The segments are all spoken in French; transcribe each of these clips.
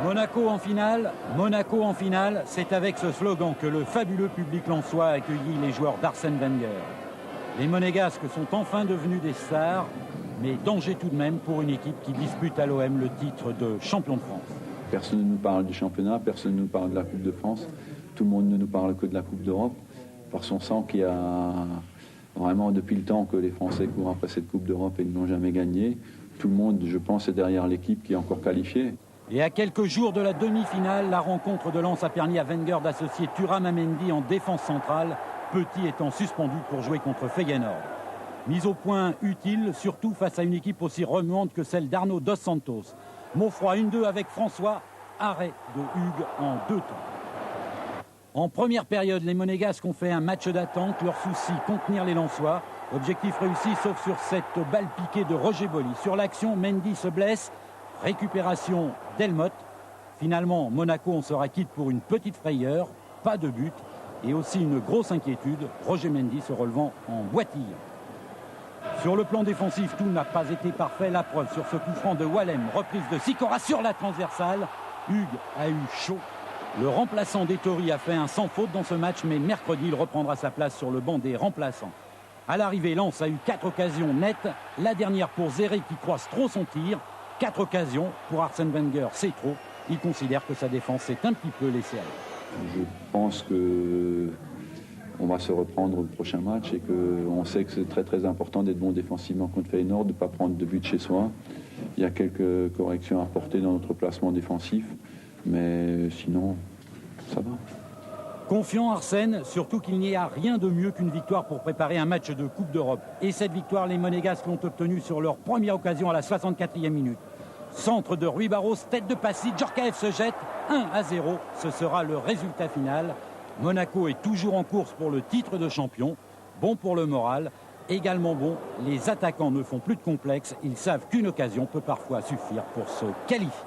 Monaco en finale, c'est avec ce slogan que le fabuleux public lensois a accueilli les joueurs d'Arsène Wenger. Les Monégasques sont enfin devenus des stars, mais danger tout de même pour une équipe qui dispute à l'OM le titre de champion de France. Personne ne nous parle du championnat, personne ne nous parle de la Coupe de France, tout le monde ne nous parle que de la Coupe d'Europe, parce qu'on sent qu'il y a vraiment depuis le temps que les Français courent après cette Coupe d'Europe et ne l'ont jamais gagnée. Tout le monde, je pense, est derrière l'équipe qui est encore qualifiée. Et à quelques jours de la demi-finale, la rencontre de Lens a permis à Wenger d'associer Thuram Mendy en défense centrale, Petit étant suspendu pour jouer contre Feyenoord. Mise au point utile, surtout face à une équipe aussi remuante que celle d'Arnaud Dos Santos. Maufroy 1-2 avec François, arrêt de Hugues en 2 temps. En première période, les Monégasques ont fait un match d'attente, leur souci contenir les Lensois. Objectif réussi, sauf sur cette balle piquée de Roger Bolli. Sur l'action, Mendy se blesse, récupération d'Elmotte. Finalement, Monaco en sera quitte pour une petite frayeur, pas de but. Et aussi une grosse inquiétude, Roger Mendy se relevant en boitille. Sur le plan défensif, tout n'a pas été parfait. La preuve sur ce coup franc de Wallem, reprise de Sikora sur la transversale. Hugues a eu chaud. Le remplaçant d'Ettori a fait un sans faute dans ce match, mais mercredi, il reprendra sa place sur le banc des remplaçants. À l'arrivée, Lens a eu 4 occasions nettes. La dernière pour Zéré qui croise trop son tir. 4 occasions pour Arsène Wenger, c'est trop. Il considère que sa défense s'est un petit peu laissée aller. Je pense qu'on va se reprendre au prochain match et qu'on sait que c'est très très important d'être bon défensivement contre Feyenoord, de ne pas prendre de but chez soi. Il y a quelques corrections à apporter dans notre placement défensif, mais sinon, ça va. Confiant Arsène, surtout qu'il n'y a rien de mieux qu'une victoire pour préparer un match de Coupe d'Europe. Et cette victoire, les Monégasques l'ont obtenue sur leur première occasion à la 64e minute. Centre de Rui Barros, tête de Passy, Djorkaeff se jette, 1-0, ce sera le résultat final. Monaco est toujours en course pour le titre de champion, bon pour le moral, également bon, les attaquants ne font plus de complexe, ils savent qu'une occasion peut parfois suffire pour se qualifier.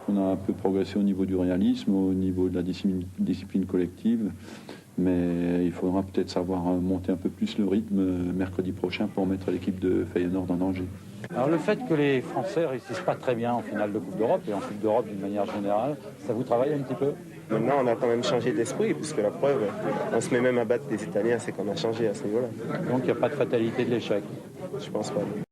On a un peu progressé au niveau du réalisme, au niveau de la discipline collective, mais il faudra peut-être savoir monter un peu plus le rythme mercredi prochain pour mettre l'équipe de Feyenoord en danger. Alors le fait que les Français réussissent pas très bien en finale de Coupe d'Europe et en Coupe d'Europe d'une manière générale, ça vous travaille un petit peu? Maintenant, on a quand même changé d'esprit, puisque la preuve, on se met même à battre des Italiens, c'est qu'on a changé à ce niveau-là. Donc il n'y a pas de fatalité de l'échec? Je pense pas.